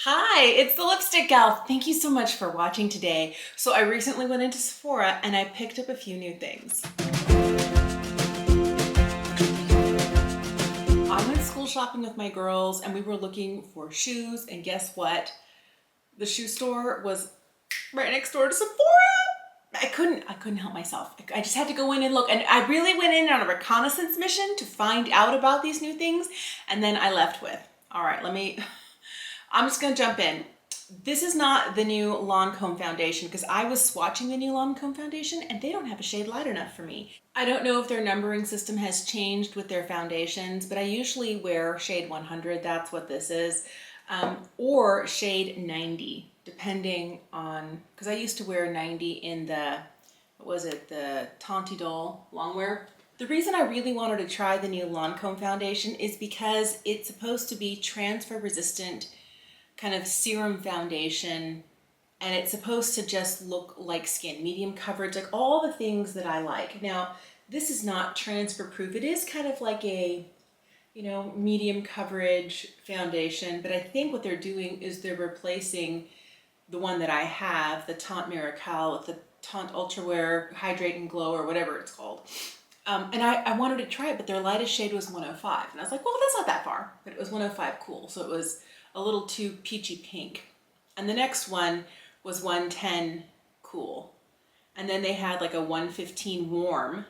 Hi, it's the Lipstick Gal. Thank you so much for watching today. So I recently went into Sephora and I picked up a few new things. I went school shopping with my girls and we were looking for shoes, and guess what? The shoe store was right next door to Sephora. I couldn't help myself. I just had to go in and look, and I really went in on a reconnaissance mission to find out about these new things, and then I left with, all right, I'm just gonna jump in. This is not the new Lancome Foundation because I was swatching the new Lancome Foundation and they don't have a shade light enough for me. I don't know if their numbering system has changed with their foundations, but I usually wear shade 100, that's what this is, or shade 90, depending on, because I used to wear 90 in the, what was it, the Teint longwear. The reason I really wanted to try the new Lancome Foundation is because it's supposed to be transfer resistant kind of serum foundation, and it's supposed to just look like skin, medium coverage, like all the things that I like. Now, this is not transfer proof. It is kind of like a, you know, medium coverage foundation, but I think what they're doing is they're replacing the one that I have, the Teint Myricks with the Teint Ultra Wear Hydrate and Glow, or whatever it's called. And I wanted to try it, but their lightest shade was 105. And I was like, well, that's not that far, but it was 105 cool. So it was a little too peachy pink. And the next one was 110 cool. And then they had like a 115 warm,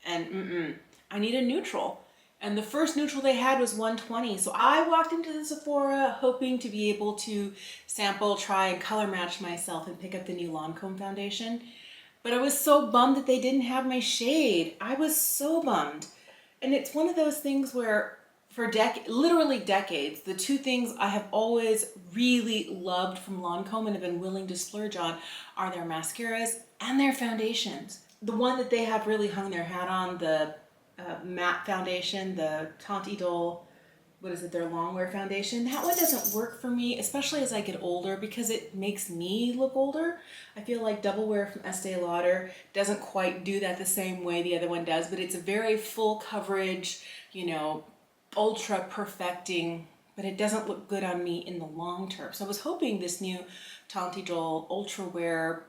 and I need a neutral. And the first neutral they had was 120. So I walked into the Sephora hoping to be able to sample, try, and color match myself and pick up the new Lancome Foundation. But I was so bummed that they didn't have my shade. I was so bummed. And it's one of those things where for literally decades, the two things I have always really loved from Lancome and have been willing to splurge on are their mascaras and their foundations. The one that they have really hung their hat on, the matte foundation, the Teint Idole, what is it, their longwear foundation, that one doesn't work for me, especially as I get older, because it makes me look older. I feel like Double Wear from Estee Lauder doesn't quite do that the same way the other one does, but it's a very full coverage, you know, ultra perfecting, but it doesn't look good on me in the long term. So I was hoping this new Teint Idole Ultra Wear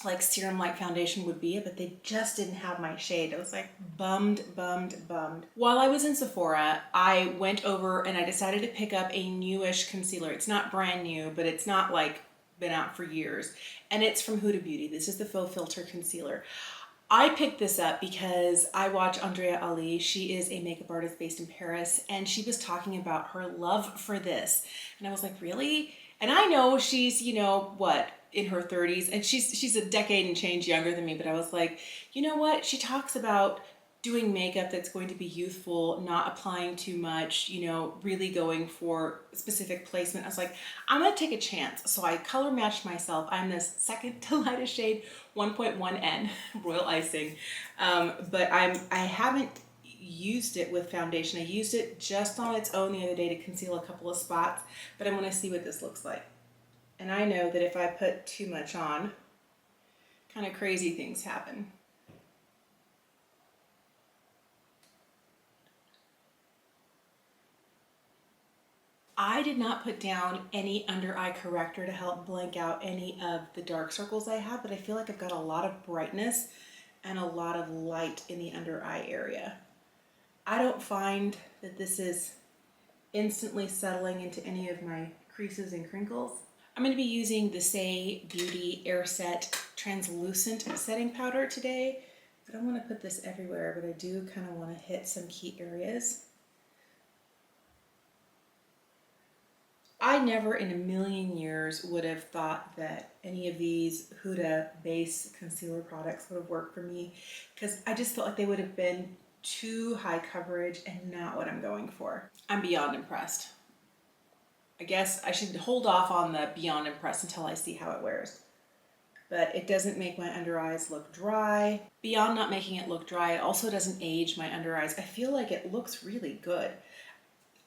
like serum light foundation would be it, but they just didn't have my shade. I was like bummed. While I was in Sephora, I went over and I decided to pick up a newish concealer. It's not brand new, but it's not like been out for years. And it's from Huda Beauty. This is the Faux Filter Concealer. I picked this up because I watch Andrea Ali. She is a makeup artist based in Paris, and she was talking about her love for this. And I was like, really? And I know she's, you know, what, in her 30s, and she's a decade and change younger than me, but I was like, you know what? She talks about doing makeup that's going to be youthful, not applying too much, you know, really going for specific placement. I was like, I'm gonna take a chance. So I color matched myself. I'm this second to lightest shade, 1.1N, Royal Icing. But I haven't used it with foundation. I used it just on its own the other day to conceal a couple of spots, but I wanna see what this looks like. And I know that if I put too much on, kind of crazy things happen. I did not put down any under eye corrector to help blank out any of the dark circles I have, but I feel like I've got a lot of brightness and a lot of light in the under eye area. I don't find that this is instantly settling into any of my creases and crinkles. I'm going to be using the Saie Beauty Airset Translucent Setting Powder today. I don't want to put this everywhere, but I do kind of want to hit some key areas. I never in a million years would have thought that any of these Huda base concealer products would have worked for me, because I just felt like they would have been too high coverage and not what I'm going for. I'm beyond impressed. I guess I should hold off on the beyond impressed until I see how it wears. But it doesn't make my under eyes look dry. Beyond not making it look dry, it also doesn't age my under eyes. I feel like it looks really good.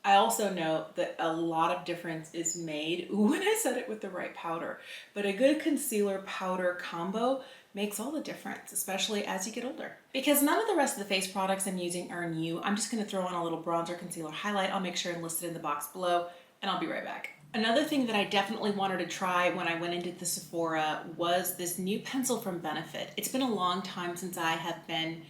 I also know that a lot of difference is made when I set it with the right powder, but a good concealer powder combo makes all the difference, especially as you get older. Because none of the rest of the face products I'm using are new, I'm just gonna throw on a little bronzer, concealer, highlight. I'll make sure and list it in the box below, and I'll be right back. Another thing that I definitely wanted to try when I went into the Sephora was this new pencil from Benefit. It's been a long time since I have been,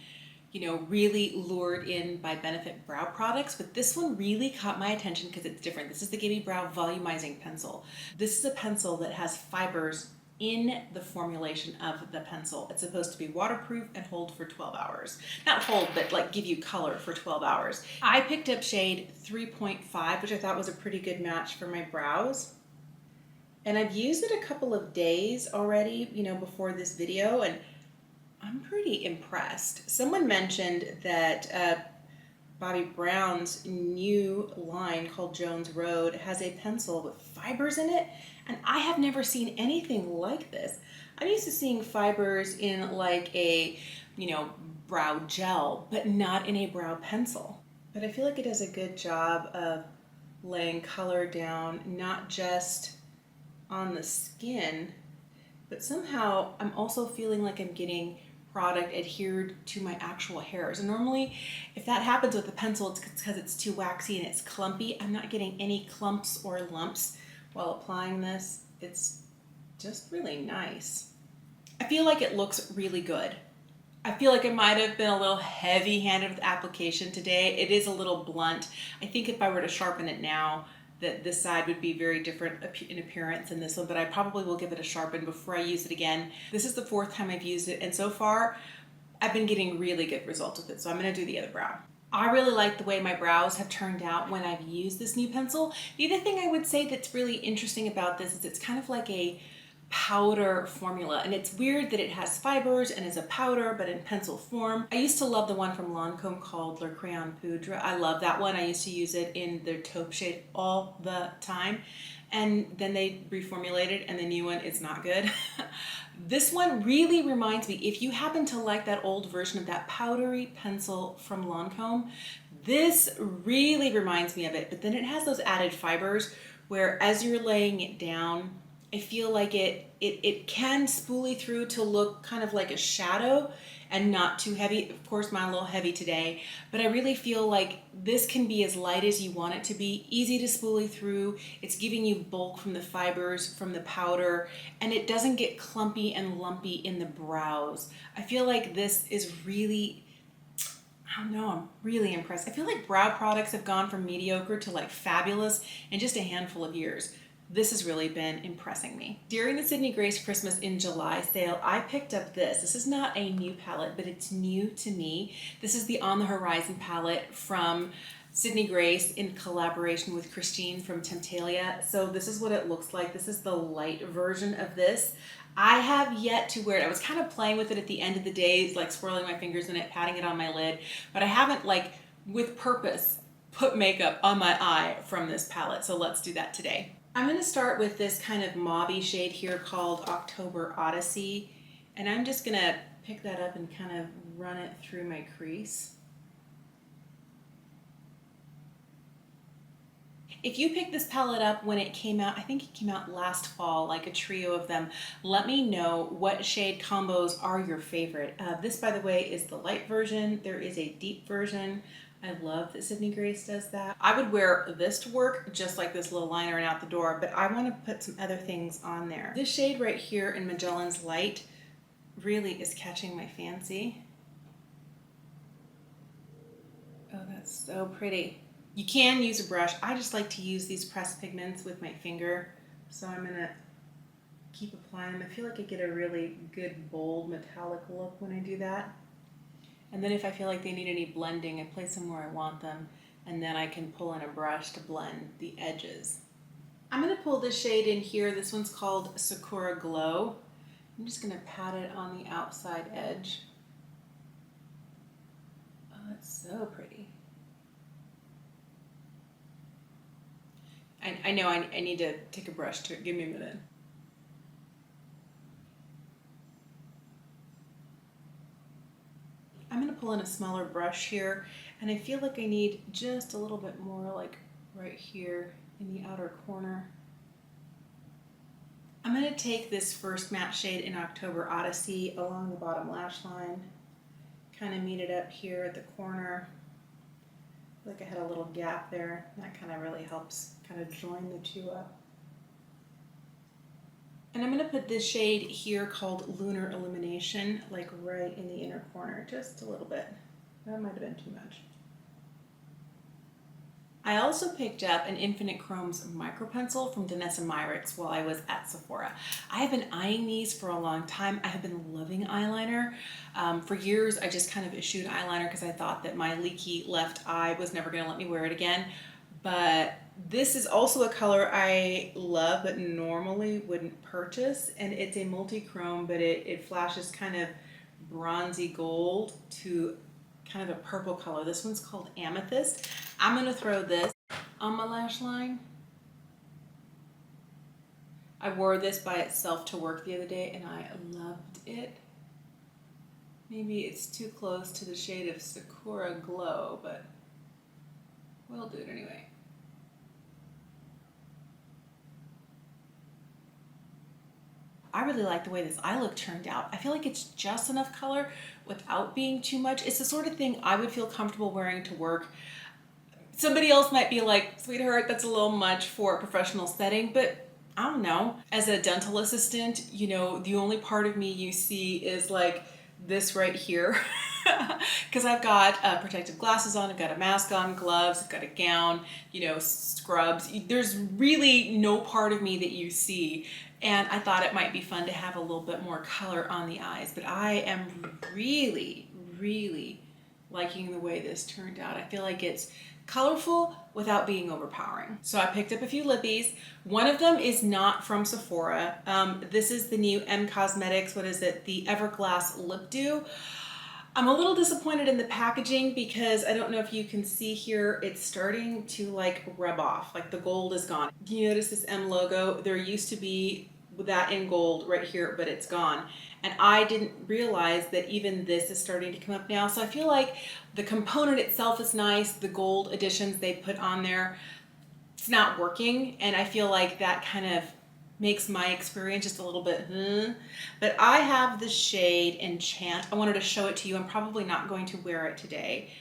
really lured in by Benefit brow products, but this one really caught my attention because it's different. This is the Gimme Brow Volumizing Pencil. This is a pencil that has fibers in the formulation of the pencil. It's supposed to be waterproof and hold for 12 hours. Not hold, but like give you color for 12 hours. I picked up shade 3.5, which I thought was a pretty good match for my brows. And I've used it a couple of days already, before this video, and I'm pretty impressed. Someone mentioned that Bobbi Brown's new line called Jones Road has a pencil with fibers in it, and I have never seen anything like this. I'm used to seeing fibers in like a, brow gel, but not in a brow pencil. But I feel like it does a good job of laying color down, not just on the skin, but somehow I'm also feeling like I'm getting product adhered to my actual hairs. And normally if that happens with the pencil, it's because it's too waxy and it's clumpy. I'm not getting any clumps or lumps while applying this. It's just really nice. I feel like it looks really good. I feel like I might have been a little heavy-handed with application today. It is a little blunt. I think if I were to sharpen it now, that this side would be very different in appearance than this one, but I probably will give it a sharpen before I use it again. This is the 4th time I've used it, and so far I've been getting really good results with it, so I'm gonna do the other brow. I really like the way my brows have turned out when I've used this new pencil. The other thing I would say that's really interesting about this is it's kind of like a powder formula, and it's weird that it has fibers and is a powder but in pencil form. I used to love the one from Lancome called Le Crayon Poudre. I love that one. I used to use it in their taupe shade all the time, and then they reformulated and the new one is not good. This one really reminds me, if you happen to like that old version of that powdery pencil from Lancome, this really reminds me of it, but then it has those added fibers where as you're laying it down, I feel like it can spoolie through to look kind of like a shadow and not too heavy. Of course, mine's a little heavy today, but I really feel like this can be as light as you want it to be, easy to spoolie through. It's giving you bulk from the fibers, from the powder, and it doesn't get clumpy and lumpy in the brows. I feel like this is really, I don't know, I'm really impressed. I feel like brow products have gone from mediocre to like fabulous in just a handful of years. This has really been impressing me. During the Sydney Grace Christmas in July sale, I picked up this. This is not a new palette, but it's new to me. This is the On the Horizon palette from Sydney Grace in collaboration with Christine from Temptalia. So this is what it looks like. This is the light version of this. I have yet to wear it. I was kind of playing with it at the end of the day, like swirling my fingers in it, patting it on my lid, but I haven't like with purpose put makeup on my eye from this palette. So let's do that today. I'm going to start with this kind of mauvey shade here called October Odyssey, and I'm just going to pick that up and kind of run it through my crease. If you picked this palette up when it came out, I think it came out last fall, like a trio of them, let me know what shade combos are your favorite. This, by the way, is the light version. There is a deep version. I love that Sydney Grace does that. I would wear this to work just like this little liner and out the door, but I want to put some other things on there. This shade right here in Magellan's Light really is catching my fancy. Oh, that's so pretty. You can use a brush. I just like to use these pressed pigments with my finger, so I'm gonna keep applying them. I feel like I get a really good bold metallic look when I do that. And then if I feel like they need any blending, I place them where I want them, and then I can pull in a brush to blend the edges. I'm going to pull this shade in here. This one's called Sakura Glow. I'm just going to pat it on the outside edge. Oh, that's so pretty. I know I need to take a brush to it. Give me a minute. I'm going to pull in a smaller brush here, and I feel like I need just a little bit more like right here in the outer corner. I'm going to take this first matte shade in October Odyssey along the bottom lash line, kind of meet it up here at the corner. I feel like I had a little gap there. That kind of really helps kind of join the two up. And I'm gonna put this shade here called Lunar Illumination, like right in the inner corner, just a little bit. That might have been too much. I also picked up an Infinite Chrome's micro pencil from Danessa Myricks while I was at Sephora. I have been eyeing these for a long time. I have been loving eyeliner. For years, I just kind of eschewed eyeliner because I thought that my leaky left eye was never gonna let me wear it again. But this is also a color I love but normally wouldn't purchase, and it's a multi-chrome, but it flashes kind of bronzy gold to kind of a purple color. This one's called Amethyst. I'm gonna throw this on my lash line. I wore this by itself to work the other day and I loved it. Maybe it's too close to the shade of Sakura Glow, but we'll do it anyway. I really like the way this eye look turned out. I feel like it's just enough color without being too much. It's the sort of thing I would feel comfortable wearing to work. Somebody else might be like, sweetheart, that's a little much for a professional setting, but I don't know. As a dental assistant, you know, the only part of me you see is like this right here. Because I've got protective glasses on, I've got a mask on, gloves, I've got a gown, you know, scrubs. There's really no part of me that you see. And I thought it might be fun to have a little bit more color on the eyes, but I am really, really liking the way this turned out. I feel like it's colorful without being overpowering. So I picked up a few lippies. One of them is not from Sephora. This is the new M Cosmetics, what is it? The Everglass Lip Dew. I'm a little disappointed in the packaging because I don't know if you can see here, it's starting to like rub off, like the gold is gone. Do you notice this M logo? There used to be that in gold right here, but it's gone. And I didn't realize that even this is starting to come up now. So I feel like the component itself is nice. The gold additions they put on there, it's not working. And I feel like that kind of makes my experience just a little bit, But I have the shade Enchant. I wanted to show it to you. I'm probably not going to wear it today,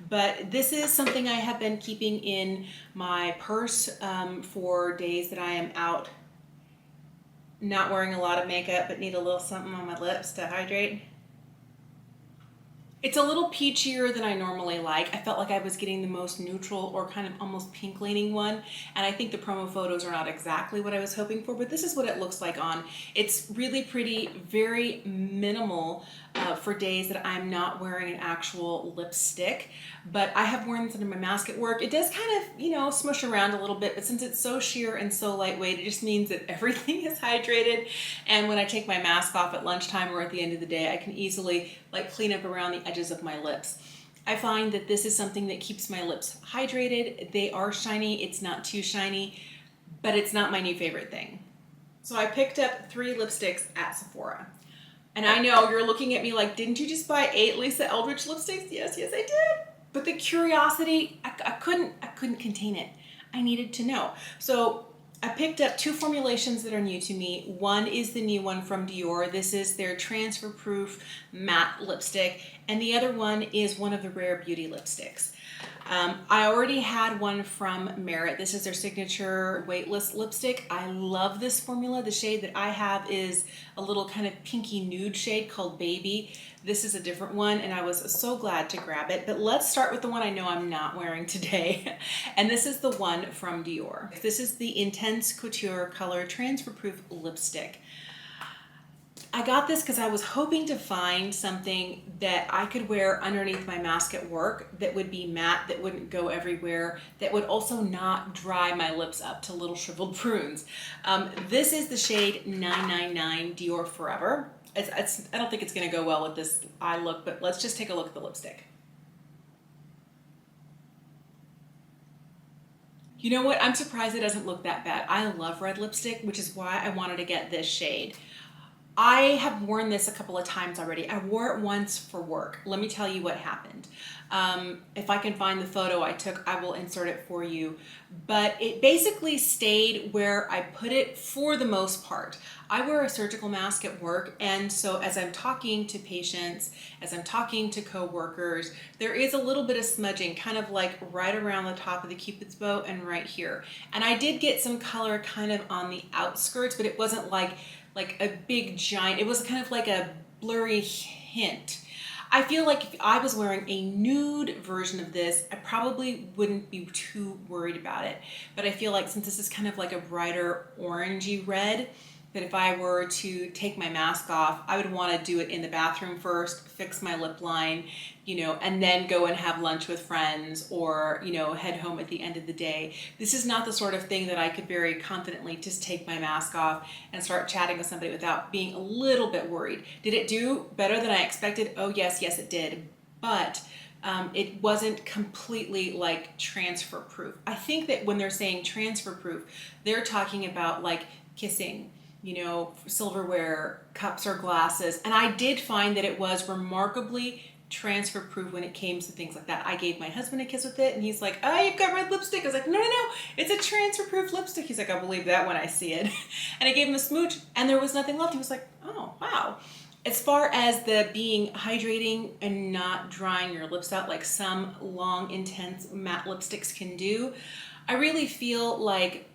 but this is something I have been keeping in my purse for days that I am out, not wearing a lot of makeup, but need a little something on my lips to hydrate. It's a little peachier than I normally like. I felt like I was getting the most neutral or kind of almost pink leaning one. And I think the promo photos are not exactly what I was hoping for, but this is what it looks like on. It's really pretty, very minimal for days that I'm not wearing an actual lipstick. But I have worn this under my mask at work. It does kind of, you know, smush around a little bit, but since it's so sheer and so lightweight, it just means that everything is hydrated. And when I take my mask off at lunchtime or at the end of the day, I can easily like clean up around the edges of my lips. I find that this is something that keeps my lips hydrated. They are shiny, it's not too shiny, but it's not my new favorite thing. So I picked up 3 lipsticks at Sephora. And I know you're looking at me like, didn't you just buy 8 Lisa Eldridge lipsticks? Yes, I did. But the curiosity, I couldn't contain it. I needed to know. So I picked up 2 formulations that are new to me. One is the new one from Dior. This is their transfer proof matte lipstick. And the other one is one of the Rare Beauty lipsticks. I already had one from Merit. This is their signature weightless lipstick. I love this formula. The shade that I have is a little kind of pinky nude shade called Baby. This is a different one and I was so glad to grab it. But let's start with the one I know I'm not wearing today. And this is the one from Dior. This is the Intense Couture Color Transfer Proof Lipstick. I got this because I was hoping to find something that I could wear underneath my mask at work that would be matte, that wouldn't go everywhere, that would also not dry my lips up to little shriveled prunes. This is the shade 999 Dior Forever. I don't think it's going to go well with this eye look, but let's just take a look at the lipstick. You know what? I'm surprised it doesn't look that bad. I love red lipstick, which is why I wanted to get this shade. I have worn this a couple of times already. I wore it once for work. Let me tell you what happened. If I can find the photo I took, I will insert it for you. But it basically stayed where I put it for the most part. I wear a surgical mask at work, and so as I'm talking to patients, as I'm talking to coworkers, there is a little bit of smudging, kind of like right around the top of the Cupid's bow and right here. And I did get some color kind of on the outskirts, but it wasn't like like a big giant, it was kind of like a blurry hint. I feel like if I was wearing a nude version of this, I probably wouldn't be too worried about it. But I feel like since this is kind of like a brighter orangey red, that if I were to take my mask off, I would want to do it in the bathroom first, fix my lip line, you know, and then go and have lunch with friends or, you know, head home at the end of the day. This is not the sort of thing that I could very confidently just take my mask off and start chatting with somebody without being a little bit worried. Did it do better than I expected? Oh yes, yes it did. But it wasn't completely like transfer proof. I think that when they're saying transfer proof, they're talking about like kissing, you know, silverware, cups or glasses. And I did find that it was remarkably transfer proof when it came to things like that. I gave my husband a kiss with it and he's like, oh, you've got red lipstick. I was like, no, no, no, it's a transfer proof lipstick. He's like, I believe that when I see it. And I gave him a smooch and there was nothing left. He was like, oh, wow. As far as the being hydrating and not drying your lips out like some long, intense matte lipsticks can do, I really feel like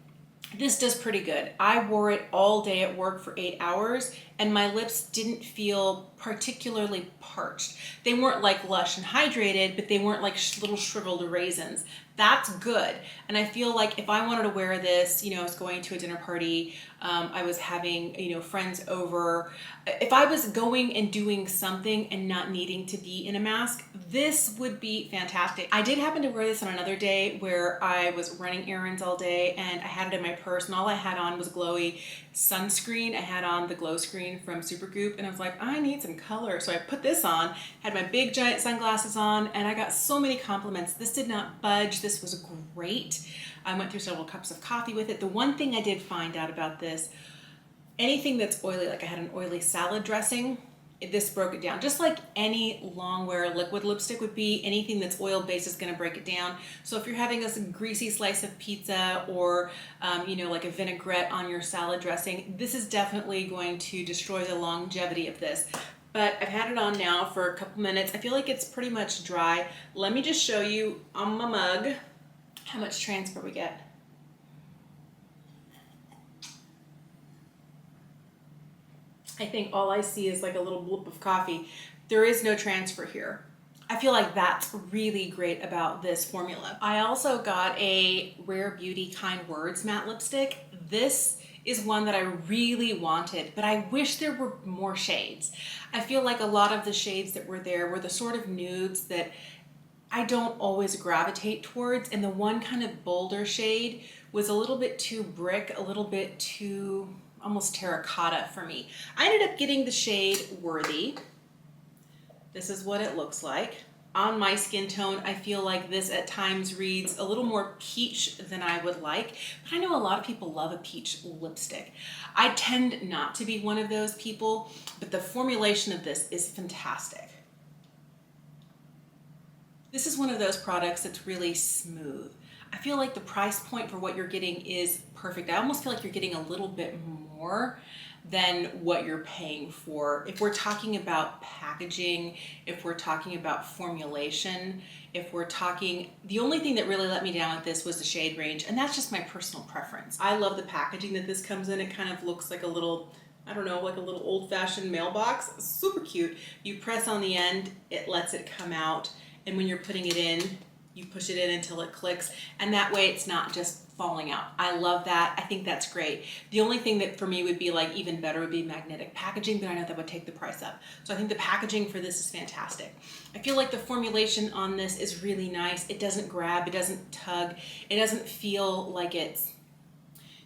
this does pretty good. I wore it all day at work for 8 hours and my lips didn't feel particularly parched. They weren't like lush and hydrated, but they weren't like little shriveled raisins. That's good. And I feel like if I wanted to wear this, you know, I was going to a dinner party, I was having, you know, friends over. If I was going and doing something and not needing to be in a mask, this would be fantastic. I did happen to wear this on another day where I was running errands all day and I had it in my purse and all I had on was glowy sunscreen. I had on the glow screen from Supergoop and I was like, I need some color. So I put this on, had my big giant sunglasses on, and I got so many compliments. This did not budge. This was great. I went through several cups of coffee with it. The one thing I did find out about this, anything that's oily, like I had an oily salad dressing, this broke it down. Just like any long wear liquid lipstick would be, anything that's oil based is going to break it down. So if you're having a greasy slice of pizza or, you know, like a vinaigrette on your salad dressing, this is definitely going to destroy the longevity of this. But I've had it on now for a couple minutes. I feel like it's pretty much dry. Let me just show you on my mug how much transfer we get. I think all I see is like a little bloop of coffee. There is no transfer here. I feel like that's really great about this formula. I also got a Rare Beauty Kind Words matte lipstick. This is one that I really wanted, but I wish there were more shades. I feel like a lot of the shades that were there were the sort of nudes that I don't always gravitate towards, and the one kind of bolder shade was a little bit too brick, a little bit too almost terracotta for me. I ended up getting the shade Worthy. This is what it looks like. On my skin tone, I feel like this at times reads a little more peach than I would like, but I know a lot of people love a peach lipstick. I tend not to be one of those people, but the formulation of this is fantastic. This is one of those products that's really smooth. I feel like the price point for what you're getting is perfect. I almost feel like you're getting a little bit more than what you're paying for. If we're talking about packaging, if we're talking about formulation, if we're talking, the only thing that really let me down with this was the shade range, and that's just my personal preference. I love the packaging that this comes in. It kind of looks like a little, I don't know, like a little old-fashioned mailbox. Super cute. You press on the end, it lets it come out, and when you're putting it in, you push it in until it clicks, and that way it's not just falling out. I love that. I think that's great. The only thing that for me would be like even better would be magnetic packaging, but I know that would take the price up. So I think the packaging for this is fantastic. I feel like the formulation on this is really nice. It doesn't grab, it doesn't tug, it doesn't feel like it's,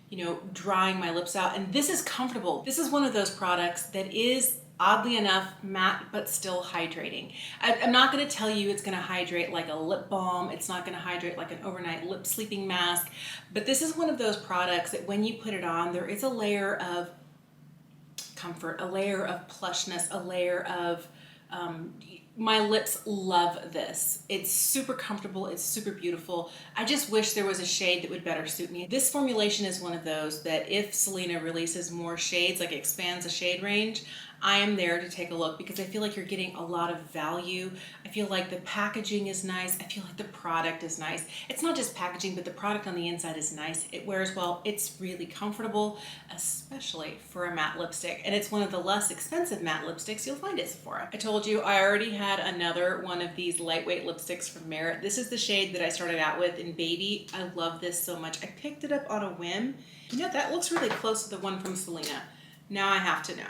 you know, drying my lips out, and this is comfortable. This is one of those products that is oddly enough matte but still hydrating. I'm not going to tell you it's going to hydrate like a lip balm. It's not going to hydrate like an overnight lip sleeping mask, but this is one of those products that when you put it on, there is a layer of comfort, a layer of plushness, a layer of my lips love this. It's super comfortable, it's super beautiful. I just wish there was a shade that would better suit me. This formulation is one of those that if Selena releases more shades, like expands the shade range, I am there to take a look because I feel like you're getting a lot of value. I feel like the packaging is nice. I feel like the product is nice. It's not just packaging, but the product on the inside is nice. It wears well. It's really comfortable, especially for a matte lipstick. And it's one of the less expensive matte lipsticks you'll find at Sephora. I told you I already had another one of these lightweight lipsticks from Merit. This is the shade that I started out with in Baby. I love this so much. I picked it up on a whim. You know, that looks really close to the one from Selena. Now I have to know.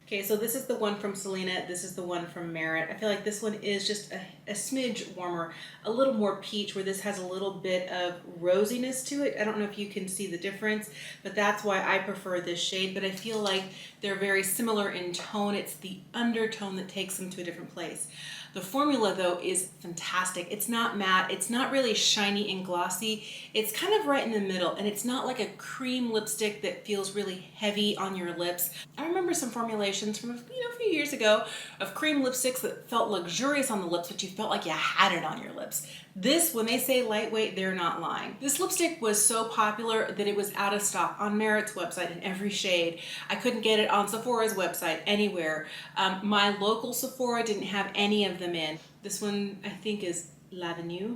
Okay, so this is the one from Selena. This is the one from Merit. I feel like this one is just a smidge warmer, a little more peach, where this has a little bit of rosiness to it. I don't know if you can see the difference, but that's why I prefer this shade. But I feel like they're very similar in tone. It's the undertone that takes them to a different place. The formula, though, is fantastic. It's not matte. It's not really shiny and glossy. It's kind of right in the middle, and it's not like a cream lipstick that feels really heavy on your lips. I remember some formulations from a few years ago of cream lipsticks that felt luxurious on the lips, but you felt like you had it on your lips. This, when they say lightweight, they're not lying. This lipstick was so popular that it was out of stock on Merit's website in every shade. I couldn't get it on Sephora's website anywhere. My local Sephora didn't have any of them in. This one, I think, is L'Avenue.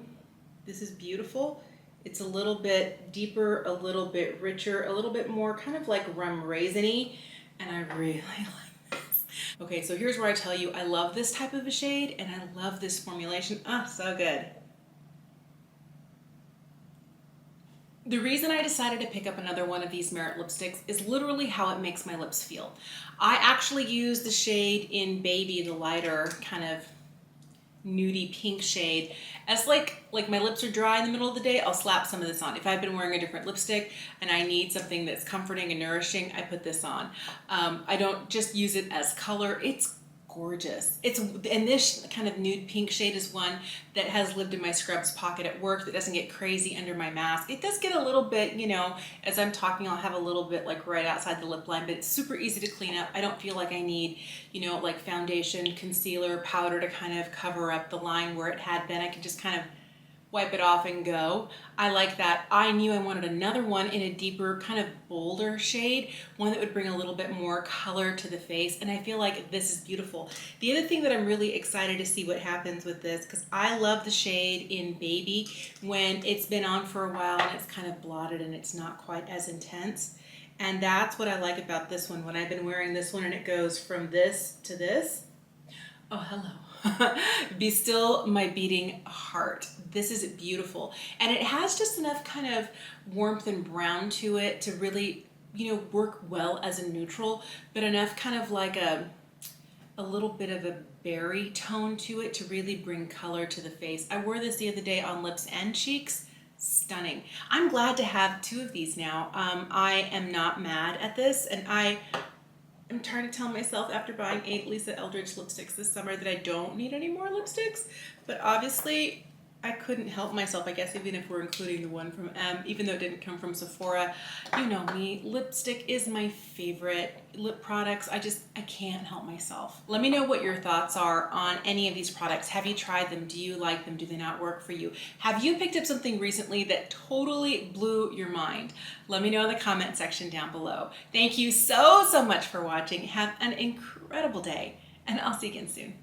This is beautiful. It's a little bit deeper, a little bit richer, a little bit more kind of like rum raisin-y, and I really like this. Okay, so here's where I tell you I love this type of a shade, and I love this formulation. Ah, so good. The reason I decided to pick up another one of these Merit lipsticks is literally how it makes my lips feel. I actually use the shade in Baby, the lighter kind of nudie pink shade, as like my lips are dry in the middle of the day, I'll slap some of this on. If I've been wearing a different lipstick and I need something that's comforting and nourishing, I put this on. I don't just use it as color. It's gorgeous. And this kind of nude pink shade is one that has lived in my scrubs pocket at work, that doesn't get crazy under my mask. It does get a little bit, you know, as I'm talking, I'll have a little bit like right outside the lip line, but it's super easy to clean up. I don't feel like I need, you know, like foundation, concealer, powder to kind of cover up the line where it had been. I can just kind of wipe it off and go. I like that. I knew I wanted another one in a deeper, kind of bolder shade, one that would bring a little bit more color to the face, and I feel like this is beautiful. The other thing that I'm really excited to see what happens with this, because I love the shade in Baby when it's been on for a while and it's kind of blotted and it's not quite as intense. And that's what I like about this one. When I've been wearing this one and it goes from this to this, oh, hello. Be still my beating heart. This is beautiful. And it has just enough kind of warmth and brown to it to really, you know, work well as a neutral, but enough kind of like a little bit of a berry tone to it to really bring color to the face. I wore this the other day on lips and cheeks. Stunning. I'm glad to have two of these now. I am not mad at this, and I'm trying to tell myself after buying 8 Lisa Eldridge lipsticks this summer that I don't need any more lipsticks, but obviously I couldn't help myself, I guess, even if we're including the one from even though it didn't come from Sephora. You know me, lipstick is my favorite lip products. I can't help myself. Let me know what your thoughts are on any of these products. Have you tried them? Do you like them? Do they not work for you? Have you picked up something recently that totally blew your mind? Let me know in the comment section down below. Thank you so much for watching. Have an incredible day, and I'll see you again soon.